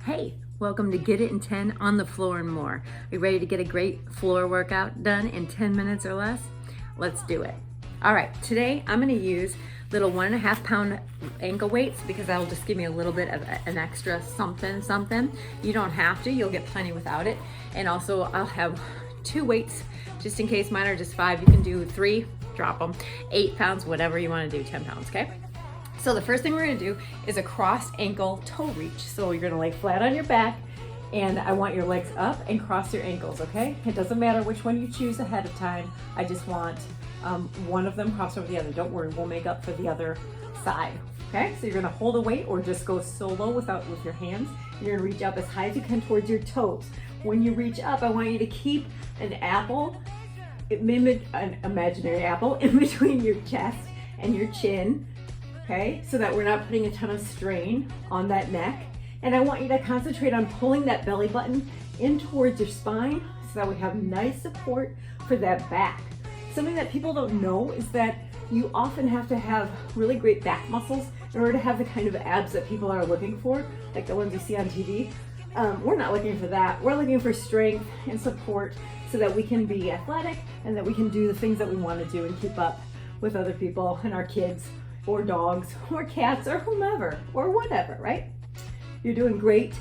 Hey, welcome to Get It in 10 on the floor and more. Are you ready to get a great floor workout done in 10 minutes or less? Let's do it. All right, today I'm gonna use little 1.5 pound ankle weights because that'll just give me a little bit of an extra something. You don't have to, you'll get plenty without it. And also I'll have 2 weights just in case mine are just 5. You can do 3, drop them, 8 pounds, whatever you wanna do, 10 pounds, okay? So the first thing we're gonna do is a cross ankle toe reach. So you're gonna lay flat on your back and I want your legs up and cross your ankles, okay? It doesn't matter which one you choose ahead of time. I just want one of them cross over the other. Don't worry, we'll make up for the other side, okay? So you're gonna hold a weight or just go solo with your hands. You're gonna reach up as high as you can towards your toes. When you reach up, I want you to keep an apple, an imaginary apple, in between your chest and your chin, okay, so that we're not putting a ton of strain on that neck. And I want you to concentrate on pulling that belly button in towards your spine so that we have nice support for that back. Something that people don't know is that you often have to have really great back muscles in order to have the kind of abs that people are looking for, like the ones you see on TV. We're not looking for that. We're looking for strength and support so that we can be athletic and that we can do the things that we want to do and keep up with other people and our kids, or dogs, or cats, or whomever, or whatever, right? You're doing great,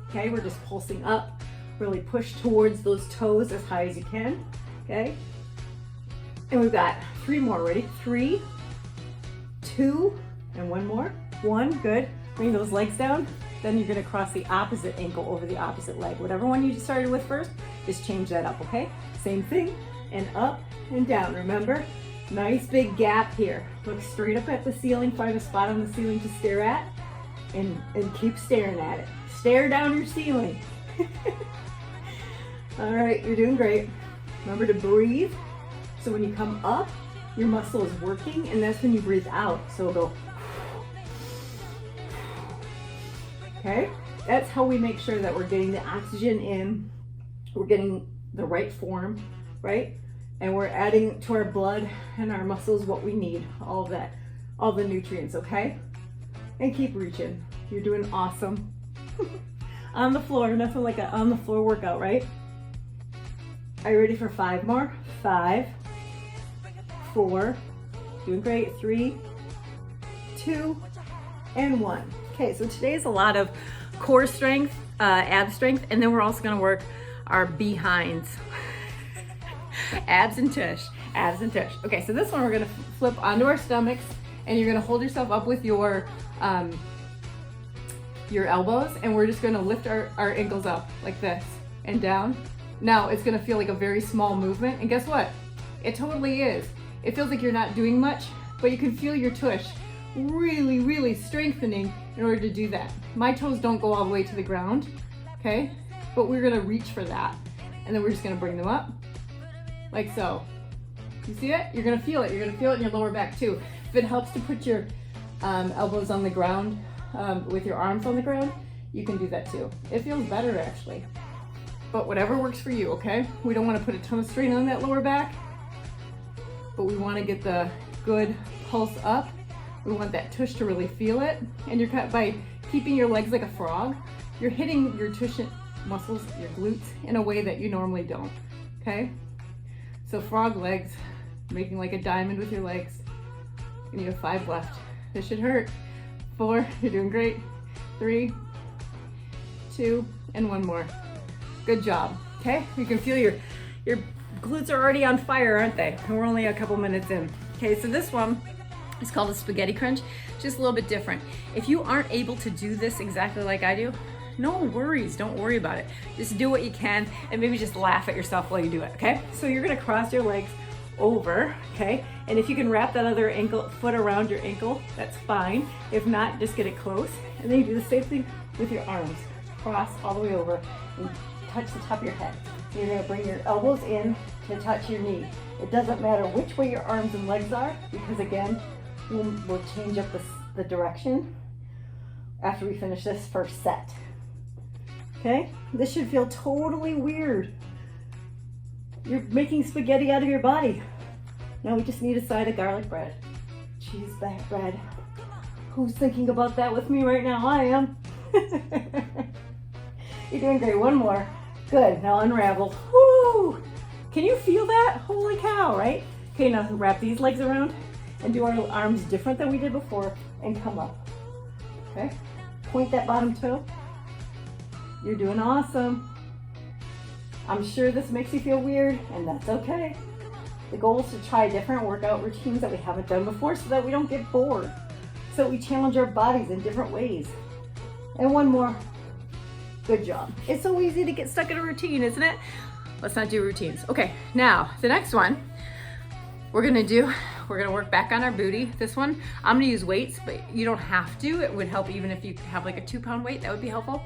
okay? We're just pulsing up, really push towards those toes as high as you can, okay? And we've got 3 more, ready? 3, 2, and 1 more. 1, good. Bring those legs down. Then you're gonna cross the opposite ankle over the opposite leg. Whatever one you started with first, just change that up, okay? Same thing, and up and down, remember? Nice big gap here. Look straight up at the ceiling, find a spot on the ceiling to stare at, and keep staring at it. Stare down your ceiling. All right, you're doing great. Remember to breathe. So when you come up, your muscle is working, and that's when you breathe out. So go. Okay, that's how we make sure that we're getting the oxygen in, we're getting the right form, right? And we're adding to our blood and our muscles what we need, all of that, all the nutrients, okay? And keep reaching. You're doing awesome. On the floor, nothing like an on the floor workout, right? Are you ready for 5 more? 5, 4, doing great, 3, 2, and 1. Okay, so today is a lot of core strength, ab strength, and then we're also gonna work our behinds. Abs and tush, abs and tush. Okay, so this one we're gonna flip onto our stomachs, and you're gonna hold yourself up with your elbows, and we're just gonna lift our ankles up like this and down. Now it's gonna feel like a very small movement, and guess what? It totally is. It feels like you're not doing much, but you can feel your tush really, really strengthening in order to do that. My toes don't go all the way to the ground, okay? But we're gonna reach for that, and then we're just gonna bring them up. Like so. You see it? You're gonna feel it. You're gonna feel it in your lower back too. If it helps to put your elbows on the ground with your arms on the ground, you can do that too. It feels better actually. But whatever works for you, okay? We don't want to put a ton of strain on that lower back, but we want to get the good pulse up. We want that tush to really feel it. And you're by keeping your legs like a frog, you're hitting your tush muscles, your glutes, in a way that you normally don't, okay? So frog legs, making like a diamond with your legs. And you have 5 left. This should hurt. 4, you're doing great. 3, 2, and 1 more. Good job, okay? You can feel your glutes are already on fire, aren't they? And we're only a couple minutes in. Okay, so this one is called a spaghetti crunch, just a little bit different. If you aren't able to do this exactly like I do, no worries, don't worry about it. Just do what you can and maybe just laugh at yourself while you do it, okay? So you're gonna cross your legs over, okay? And if you can wrap that other foot around your ankle, that's fine. If not, just get it close. And then you do the same thing with your arms. Cross all the way over and touch the top of your head. You're gonna bring your elbows in to touch your knee. It doesn't matter which way your arms and legs are, because again, we'll change up the direction after we finish this first set. Okay, this should feel totally weird. You're making spaghetti out of your body. Now we just need a side of garlic bread. Cheese bread. Who's thinking about that with me right now? I am. You're doing great. One more. Good. Now unravel. Woo! Can you feel that? Holy cow, right? Okay, now wrap these legs around and do our arms different than we did before and come up. Okay? Point that bottom toe. You're doing awesome. I'm sure this makes you feel weird, and that's okay. The goal is to try different workout routines that we haven't done before so that we don't get bored. So we challenge our bodies in different ways. And one more. Good job. It's so easy to get stuck in a routine, isn't it? Let's not do routines. Okay, now the next one we're gonna work back on our booty. This one, I'm gonna use weights, but you don't have to. It would help even if you have like a 2-pound weight, that would be helpful.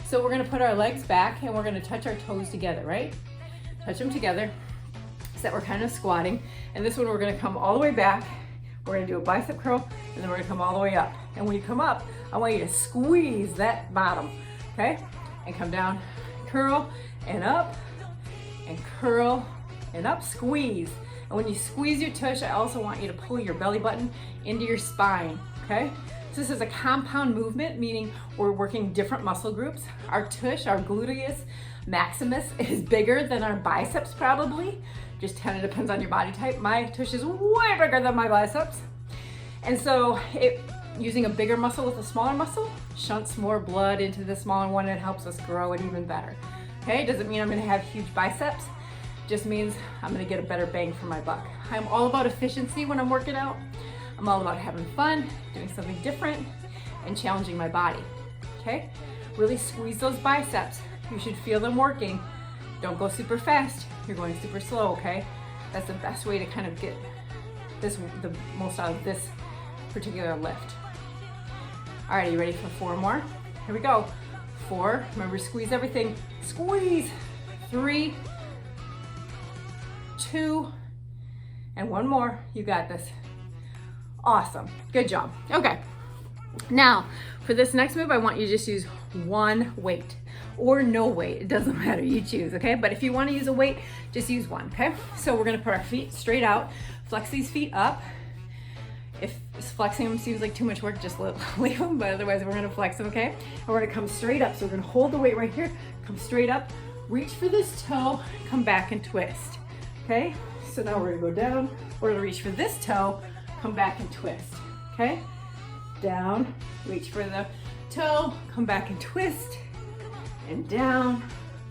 So we're gonna put our legs back and we're gonna touch our toes together, right? Touch them together so that we're kind of squatting. And this one, we're gonna come all the way back. We're gonna do a bicep curl, and then we're gonna come all the way up. And when you come up, I want you to squeeze that bottom, okay? And come down, curl, and up, and curl, and up, squeeze. And when you squeeze your tush, I also want you to pull your belly button into your spine, okay? So this is a compound movement, meaning we're working different muscle groups. Our tush, our gluteus maximus, is bigger than our biceps probably. Just kind of depends on your body type. My tush is way bigger than my biceps. And so using a bigger muscle with a smaller muscle shunts more blood into the smaller one and helps us grow it even better. Okay, doesn't mean I'm gonna have huge biceps. Just means I'm gonna get a better bang for my buck. I'm all about efficiency when I'm working out. I'm all about having fun, doing something different, and challenging my body, okay? Really squeeze those biceps. You should feel them working. Don't go super fast, you're going super slow, okay? That's the best way to kind of get the most out of this particular lift. All right, are you ready for 4 more? Here we go. 4, remember squeeze everything. Squeeze. 3, 2, and 1 more. You got this. Awesome, good job. Okay, now for this next move, I want you to just use 1 weight or no weight. It doesn't matter, you choose, okay? But if you want to use a weight, just use 1, okay? So we're gonna put our feet straight out, flex these feet up. If flexing them seems like too much work, just leave them, but otherwise we're gonna flex them, okay? And we're gonna come straight up. So we're gonna hold the weight right here, come straight up, reach for this toe, come back and twist, okay? So now we're gonna go down, we're gonna reach for this toe, come back and twist, okay? Down, reach for the toe, come back and twist, and down,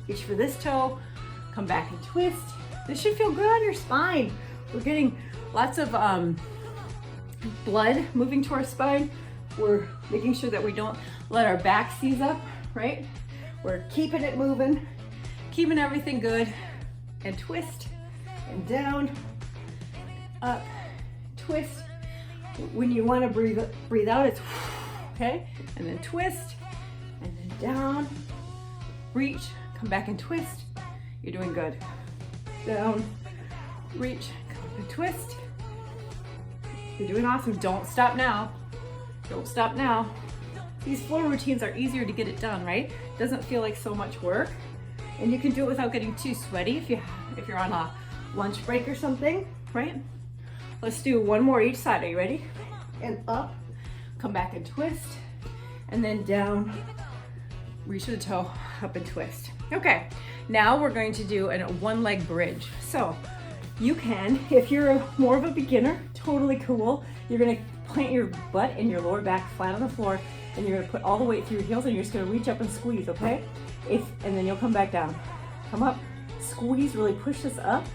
reach for this toe, come back and twist. This should feel good on your spine. We're getting lots of blood moving to our spine. We're making sure that we don't let our back seize up, right? We're keeping it moving, keeping everything good, and twist, and down, up, twist. When you want to breathe out, it's okay, and then twist, and then down, reach, come back and twist. You're doing good. Down, reach, come and twist. You're doing awesome. Don't stop now. Don't stop now. These floor routines are easier to get it done, right? It doesn't feel like so much work, and you can do it without getting too sweaty if you're on a lunch break or something, right? Let's do 1 more each side. Are you ready? And up, come back and twist, and then down, reach for the toe, up and twist. Okay, now we're going to do a 1-leg bridge. So you can, if you're more of a beginner, totally cool. You're gonna plant your butt and your lower back flat on the floor, and you're gonna put all the weight through your heels, and you're just gonna reach up and squeeze, okay? And then you'll come back down. Come up, squeeze, really push this up,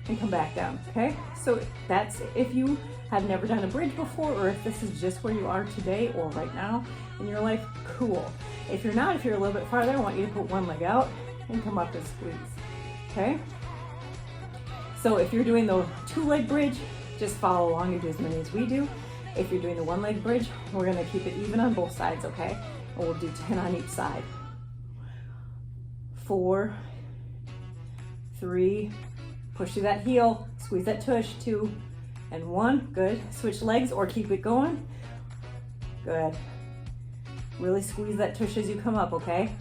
and come back down, okay? So that's if you have never done a bridge before, or if this is just where you are today or right now in your life, cool. If you're not, if you're a little bit farther, I want you to put 1 leg out and come up and squeeze, okay? So if you're doing the 2-leg bridge, just follow along and do as many as we do. If you're doing the 1-leg bridge, we're gonna keep it even on both sides, okay? And we'll do 10 on each side. 4, 3, push through that heel, squeeze that tush, 2, and 1, good. Switch legs or keep it going. Good. Really squeeze that tush as you come up, okay?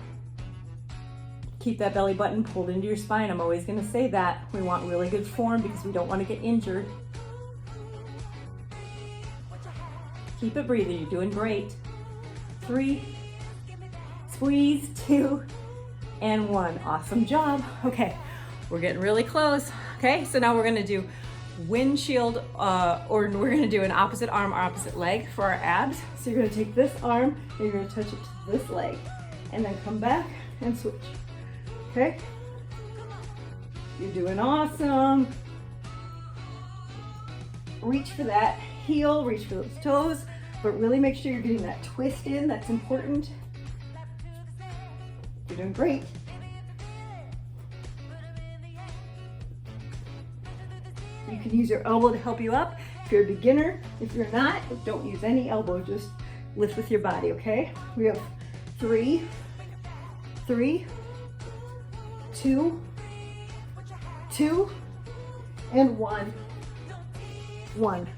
Keep that belly button pulled into your spine. I'm always gonna say that. We want really good form because we don't wanna get injured. Keep it breathing, you're doing great. 3, squeeze, 2, and 1. Awesome job. Okay, we're getting really close. Okay, so now we're gonna do windshield, or we're gonna do an opposite arm, opposite leg for our abs. So you're gonna take this arm and you're gonna touch it to this leg and then come back and switch. Okay? You're doing awesome. Reach for that heel, reach for those toes, but really make sure you're getting that twist in. That's important. You're doing great. You can use your elbow to help you up if you're a beginner. If you're not, don't use any elbow, just lift with your body, okay? We have 3, 2, 2, and 1.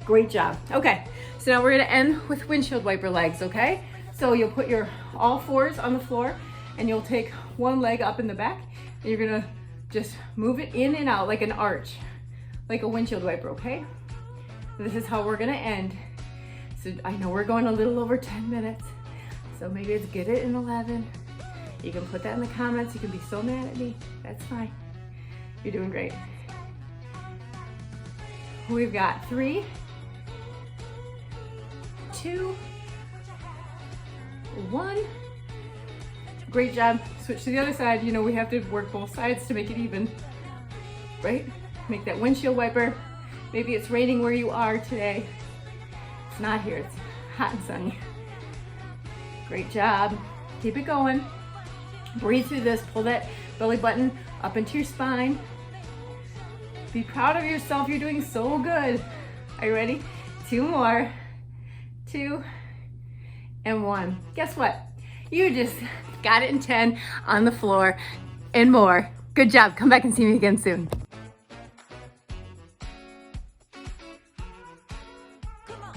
Great job. Okay, so now we're gonna end with windshield wiper legs, okay? So you'll put your all fours on the floor and you'll take one leg up in the back and you're gonna just move it in and out like an arch, like a windshield wiper, okay? This is how we're gonna end. So I know we're going a little over 10 minutes, so maybe let's get it in 11. You can put that in the comments. You can be so mad at me. That's fine. You're doing great. We've got 3, 2, 1. Great job. Switch to the other side. You know, we have to work both sides to make it even, right? Make that windshield wiper. Maybe it's raining where you are today. It's not here. It's hot and sunny. Great job. Keep it going. Breathe through this. Pull that belly button up into your spine. Be proud of yourself. You're doing so good. Are you ready? 2 more. 2 and 1. Guess what? You just got it in 10 on the floor and more. Good job. Come back and see me again soon.